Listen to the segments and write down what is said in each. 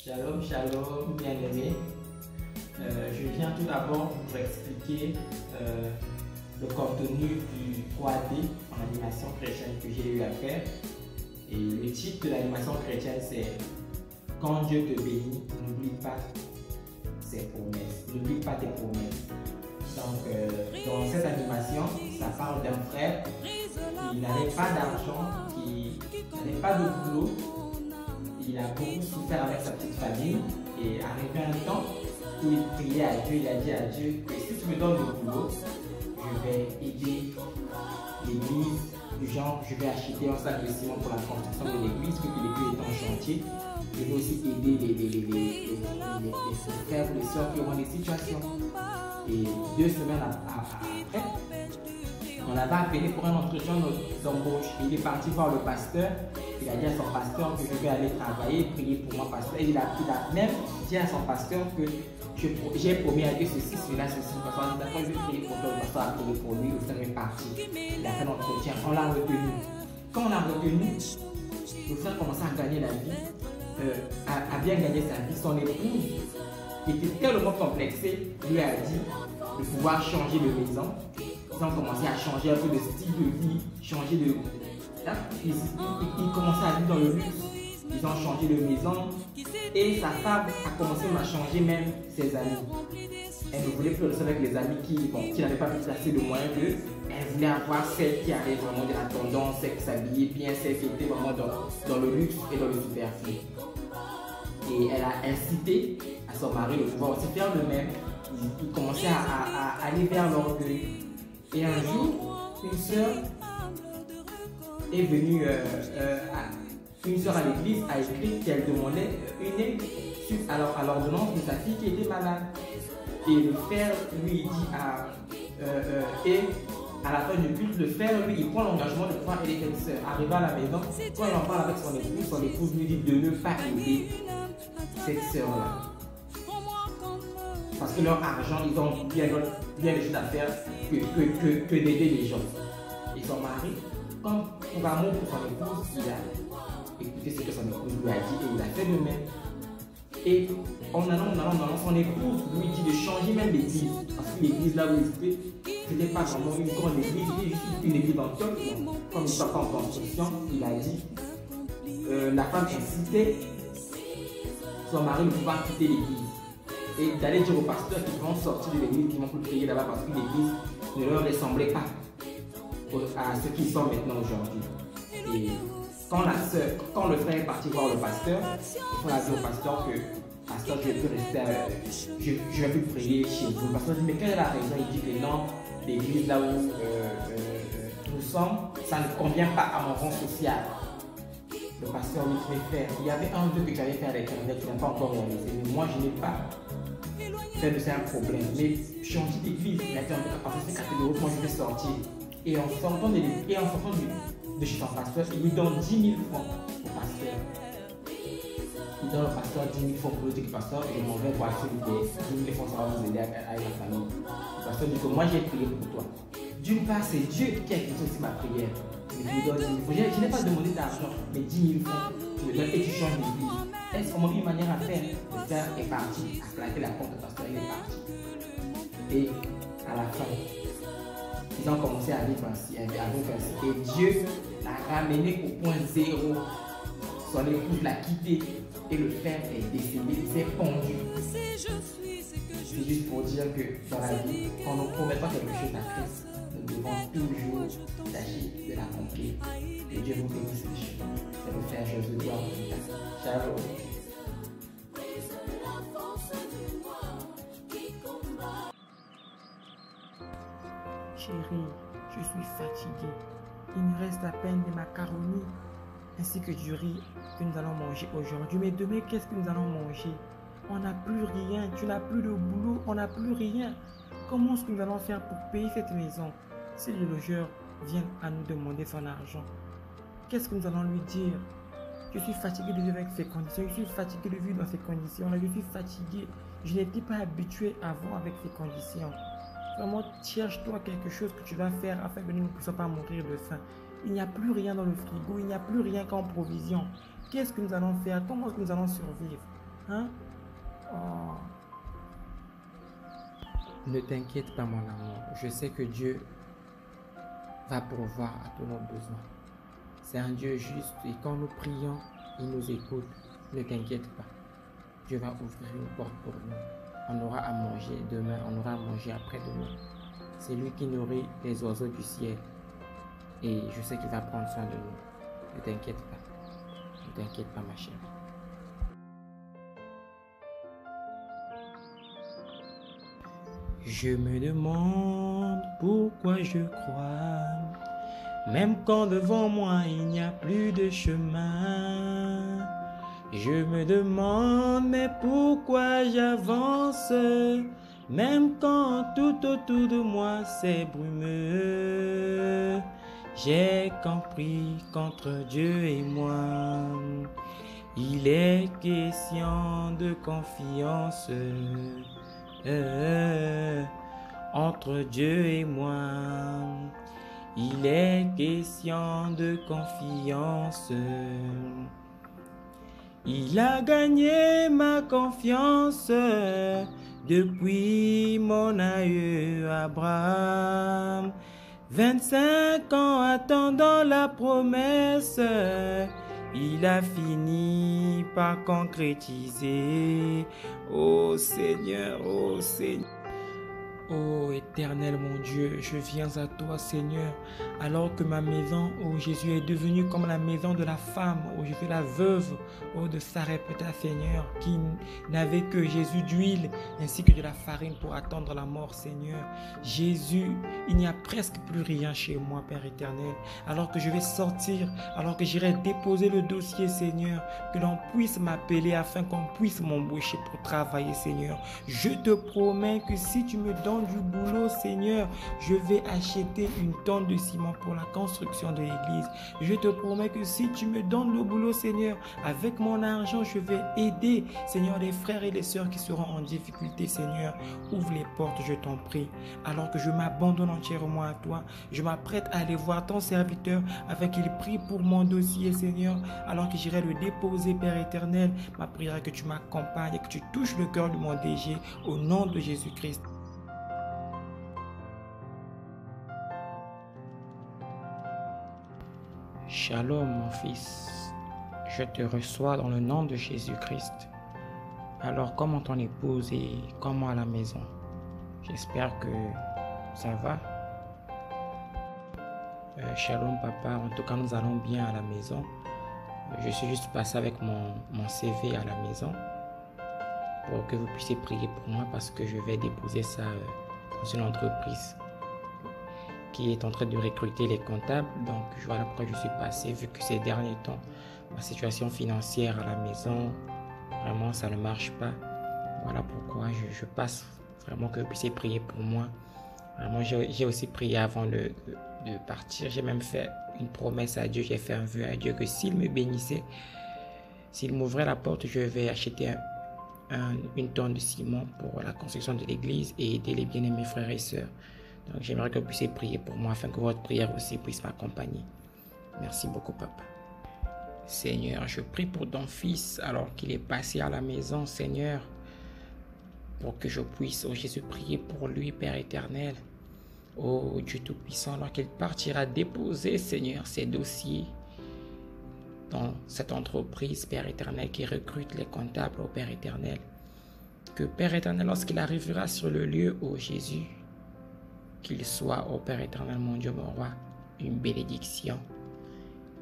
Shalom, shalom, bien-aimés. Je viens tout d'abord pour expliquer le contenu du 3D en animation chrétienne que j'ai eu à faire. Et le titre de l'animation chrétienne, c'est Quand Dieu te bénit, n'oublie pas ses promesses, n'oublie pas tes promesses. Donc, dans cette animation, ça parle d'un frère qui n'avait pas d'argent, qui n'avait pas de boulot. Il a beaucoup souffert avec sa petite famille et arrivé un temps où il priait à Dieu, il a dit à Dieu que si tu me donnes le boulot, je vais aider l'église, du genre je vais acheter un sac de ciment pour la construction de l'église, que l'église est en chantier. Je vais aussi aider les frères ou les soeurs qui ont des situations. Et 2 semaines après, on l'avait appelé pour un entretien d'embauche. Il est parti voir le pasteur. Il a dit à son pasteur que je vais aller travailler, prier pour moi, pasteur. Et il a même dit à son pasteur que j'ai promis à Dieu ceci, cela, ceci. Le pasteur a dit d'accord, je vais prier pour toi. Le pasteur a prié pour lui. Le frère est parti. Il a fait l'entretien. On l'a retenu. Quand on l'a retenu, le frère commençait à gagner la vie, à bien gagner sa vie. Son épouse, qui était tellement complexée, lui a dit de pouvoir changer de maison. Ils ont commencé à changer un peu de style de vie, changer de... Ils commençaient à vivre dans le luxe, ils ont changé de maison et sa femme a commencé à changer même ses amis. Elle ne voulait plus rester avec les amis qui n'avaient pas pu placer de moyens d'eux. Elle voulait avoir celle qui avait vraiment de la tendance, celle qui s'habillait bien, celle qui était vraiment dans le luxe et dans le superflu. Et elle a incité à son mari de pouvoir aussi faire le même. Il commençait à aller vers l'orgueil. Et un jour, une sœur est venue, une sœur à l'église a écrit qu'elle demandait une aide à l'ordonnance de sa fille qui était malade. Et le frère lui dit et à la fin du culte, le frère lui il prend l'engagement de pouvoir aider cette sœur. Arrivé à la maison, quand il en parle avec son épouse lui dit de ne pas aider cette sœur-là. Parce que leur argent, ils ont bien des choses à faire que d'aider les gens. Et son mari, comme pour amour pour son épouse, il a écouté ce que son épouse lui a dit et il a fait de même. Et en allant, son épouse lui dit de changer même l'église. Parce que l'église là où il était, ce n'était pas vraiment une grande église, c'était juste une église en toc. Comme il n'était pas en construction, il a dit, la femme incitait son mari de pouvoir quitter l'église. Et d'aller dire aux pasteurs qu'ils vont sortir de l'église, qu'ils vont plus prier là-bas parce que l'église ne leur ressemblait pas à ce qu'ils sont maintenant aujourd'hui. Et quand le frère est parti voir le pasteur, il faut dire au pasteur que pasteur, je vais plus rester, je vais plus prier chez vous. Le pasteur dit mais quelle est la raison? Il dit que non, l'église là où nous sommes, ça ne convient pas à mon rang social. Le pasteur lui fait faire. Il y avait un vœu que j'avais fait avec un qui n'a pas encore réalisé. Mais moi, je n'ai pas fait de ça un problème. Mais changer d'église, il a dit en tout cas, parce que c'est catégorique, moi je vais sortir. Et en sortant de chez son pasteur, il lui donne 10 000 francs au pasteur. Il donne au pasteur 10 000 francs pour le dire que pasteur, je m'en vais voir celui des 10 000 francs, ça va vous aider à la famille. Le pasteur dit que moi j'ai prié pour toi. D'une part, c'est Dieu qui a écouté aussi ma prière. Mais tu me donnes 10 000 francs. Je n'ai pas demandé d'argent, mais 10 000 francs, tu me donnes et tu changes d'église. Est-ce qu'on m'a une manière à faire? Le frère est parti, a claqué la porte, le pasteur il est parti. Et à la fin, ils ont commencé à vivre ainsi, et Dieu l'a ramené au point zéro. Son épouse l'a quitté et le frère est décédé, il s'est pendu. C'est juste pour dire que dans la vie, quand on ne promet pas quelque chose à Christ, nous devons toujours tâcher de l'accomplir. Que Dieu vous bénisse les choses. C'est le frère Jésus de gloire. Shalom. Chérie, je suis fatiguée. Il me reste à peine des macaronis ainsi que du riz que nous allons manger aujourd'hui. Mais demain, qu'est-ce que nous allons manger? On n'a plus rien. Tu n'as plus de boulot. On n'a plus rien. Comment est-ce que nous allons faire pour payer cette maison si le logeur vient à nous demander son argent? Qu'est-ce que nous allons lui dire? Je suis fatigué de vivre avec ces conditions. Je suis fatigué de vivre dans ces conditions-là. Je suis fatigué. Je n'étais pas habitué avant avec ces conditions. Vraiment, cherche-toi quelque chose que tu vas faire afin que nous ne puissions pas mourir de faim. Il n'y a plus rien dans le frigo, il n'y a plus rien qu'en provision. Qu'est-ce que nous allons faire? Comment est-ce que nous allons survivre? Hein? Oh. Ne t'inquiète pas, mon amour. Je sais que Dieu va pourvoir à tous nos besoins. C'est un Dieu juste et quand nous prions, il nous écoute. Ne t'inquiète pas. Dieu va ouvrir une porte pour nous. On aura à manger demain, on aura à manger après-demain. C'est lui qui nourrit les oiseaux du ciel. Et je sais qu'il va prendre soin de nous. Ne t'inquiète pas. Ne t'inquiète pas, ma chérie. Je me demande pourquoi je crois, même quand devant moi il n'y a plus de chemin. Je me demande mais pourquoi j'avance, même quand tout autour de moi c'est brumeux. J'ai compris qu'entre Dieu et moi, il est question de confiance. Entre Dieu et moi, il est question de confiance. Il a gagné ma confiance depuis mon aïeux Abraham. 25 ans attendant la promesse, il a fini par concrétiser. Oh Seigneur, oh Seigneur. Oh Éternel mon Dieu, je viens à toi Seigneur, alors que ma maison, oh Jésus, est devenue comme la maison de la femme, oh Jésus, la veuve, oh de Sarepta Seigneur, qui n'avait que Jésus d'huile ainsi que de la farine pour attendre la mort Seigneur. Jésus, il n'y a presque plus rien chez moi Père éternel, alors que je vais sortir, alors que j'irai déposer le dossier Seigneur, que l'on puisse m'appeler afin qu'on puisse m'embaucher pour travailler Seigneur. Je te promets que si tu me donnes du boulot Seigneur, je vais acheter une tonne de ciment pour la construction de l'église. Je te promets que si tu me donnes le boulot Seigneur, avec mon argent je vais aider Seigneur les frères et les sœurs qui seront en difficulté Seigneur. Ouvre les portes je t'en prie, alors que je m'abandonne entièrement à toi. Je m'apprête à aller voir ton serviteur afin qu'il prie pour mon dossier Seigneur, alors que j'irai le déposer Père éternel. Ma prière est que tu m'accompagnes et que tu touches le cœur de mon DG au nom de Jésus-Christ. Shalom mon fils, je te reçois dans le nom de Jésus-Christ. Alors comment ton épouse et comment à la maison? J'espère que ça va. Shalom papa, en tout cas nous allons bien à la maison. Je suis juste passé avec mon CV à la maison pour que vous puissiez prier pour moi parce que je vais déposer ça dans une entreprise qui est en train de recruter les comptables. Donc voilà pourquoi je suis passé, vu que ces derniers temps, ma situation financière à la maison, vraiment ça ne marche pas. Voilà pourquoi je passe vraiment que vous puissiez prier pour moi. Vraiment, j'ai aussi prié avant de partir. J'ai même fait une promesse à Dieu, j'ai fait un vœu à Dieu que s'il me bénissait, s'il m'ouvrait la porte, je vais acheter une tonne de ciment pour la construction de l'église et aider les bien-aimés frères et sœurs. Donc j'aimerais que vous puissiez prier pour moi afin que votre prière aussi puisse m'accompagner. Merci beaucoup papa. Seigneur, je prie pour ton fils alors qu'il est passé à la maison, Seigneur, pour que je puisse, oh Jésus, prier pour lui, Père éternel. Oh Dieu Tout-Puissant, alors qu'il partira déposer, Seigneur, ses dossiers dans cette entreprise, Père éternel, qui recrute les comptables, oh Père éternel. Que Père éternel, lorsqu'il arrivera sur le lieu, oh Jésus, qu'il soit, oh Père éternel, mon Dieu, mon roi, une bénédiction.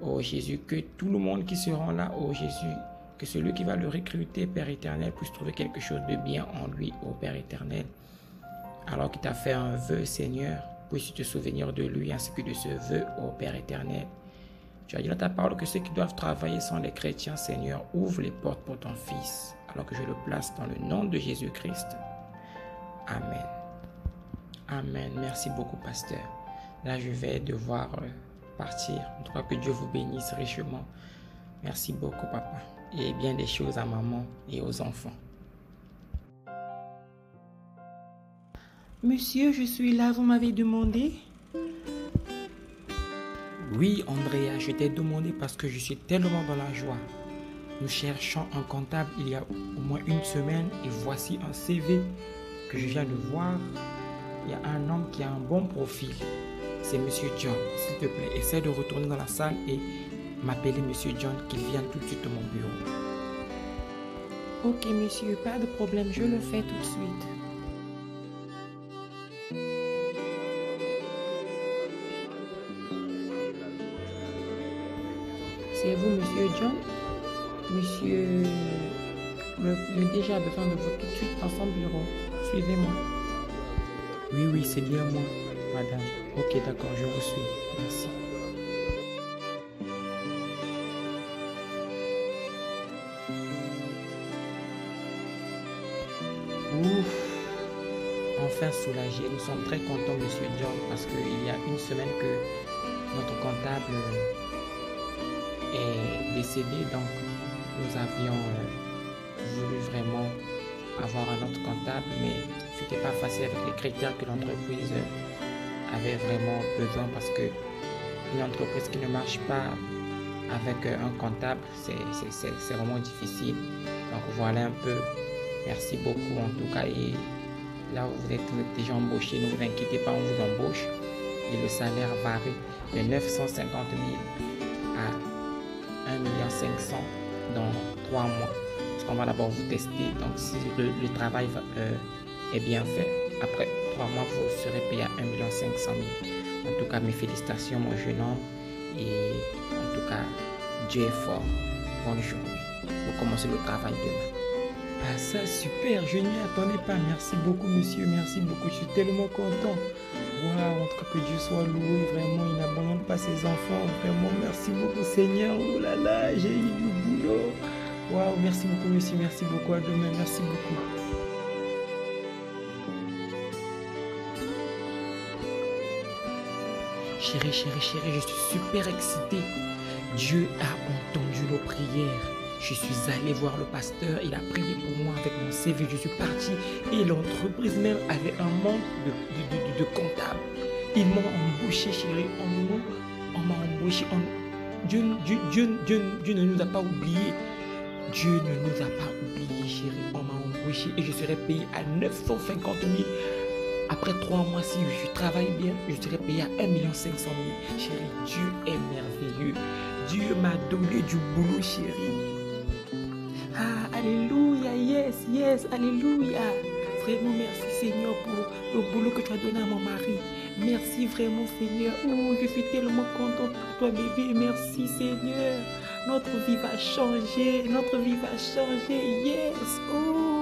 Oh Jésus, que tout le monde qui sera là, oh Jésus, que celui qui va le recruter, Père éternel, puisse trouver quelque chose de bien en lui, oh Père éternel. Alors qu'il t'a fait un vœu, Seigneur, puisses-tu te souvenir de lui ainsi que de ce vœu, ô Père éternel. Tu as dit dans ta parole que ceux qui doivent travailler sont les chrétiens, Seigneur. Ouvre les portes pour ton Fils, alors que je le place dans le nom de Jésus-Christ. Amen. Amen. Merci beaucoup, pasteur. Là, je vais devoir partir. En tout cas, que Dieu vous bénisse richement. Merci beaucoup, papa. Et bien des choses à maman et aux enfants. Monsieur, je suis là, vous m'avez demandé? Oui, Andrea, je t'ai demandé parce que je suis tellement dans la joie. Nous cherchons un comptable il y a au moins une semaine et voici un CV que je viens de voir. Il y a un homme qui a un bon profil. C'est Monsieur John. S'il te plaît, essaie de retourner dans la salle et m'appeler Monsieur John, qu'il vienne tout de suite à mon bureau. Ok, monsieur, pas de problème, je le fais tout de suite. C'est vous, monsieur John? Monsieur, le DG a besoin de vous tout de suite dans son bureau. Suivez-moi. Oui, c'est bien moi, madame. Ok, d'accord, je vous suis. Merci. Ouf, enfin soulagé. Nous sommes très contents, monsieur John, parce qu'il y a une semaine que notre comptable est décédé. Donc, nous avions voulu vraiment avoir un autre comptable, mais ce n'était pas facile avec les critères que l'entreprise avait vraiment besoin, parce que une entreprise qui ne marche pas avec un comptable, c'est vraiment difficile. Donc, voilà un peu. Merci beaucoup en tout cas, et là où vous êtes déjà embauché, ne vous inquiétez pas, on vous embauche et le salaire varie de 950 000 à 1 500 000 dans 3 mois. Parce qu'on va d'abord vous tester, donc si le travail est bien fait, après 3 mois vous serez payé à 1 500 000. En tout cas, mes félicitations mon jeune homme, et en tout cas, Dieu est fort. Bonne journée. Vous commencez le travail demain. Ah ça, super, je n'y attendais pas. Merci beaucoup, monsieur, merci beaucoup. Je suis tellement content. Waouh, en tout cas, que Dieu soit loué. Vraiment, il n'abandonne pas ses enfants. Vraiment, merci beaucoup, Seigneur. Oh là là, j'ai eu du boulot. Waouh, merci beaucoup, monsieur, merci beaucoup. À demain, merci beaucoup. Chérie, je suis super excitée. Dieu a entendu nos prières. Je suis allé voir le pasteur, il a prié pour moi avec mon CV, je suis parti et l'entreprise même avait un manque de comptables. Ils m'ont embauché, chérie, on m'a embauché. Dieu ne nous a pas oubliés. Dieu ne nous a pas oubliés, chérie. On m'a embauché et je serai payé à 950 000. Après 3 mois, si je travaille bien, je serai payé à 1 500 000. Chérie, Dieu est merveilleux. Dieu m'a donné du boulot, chérie. Ah, alléluia, yes, alléluia. Vraiment, merci Seigneur pour le boulot que tu as donné à mon mari. Merci vraiment Seigneur. Oh, je suis tellement contente pour toi bébé. Merci Seigneur. Notre vie va changer, yes. Oh.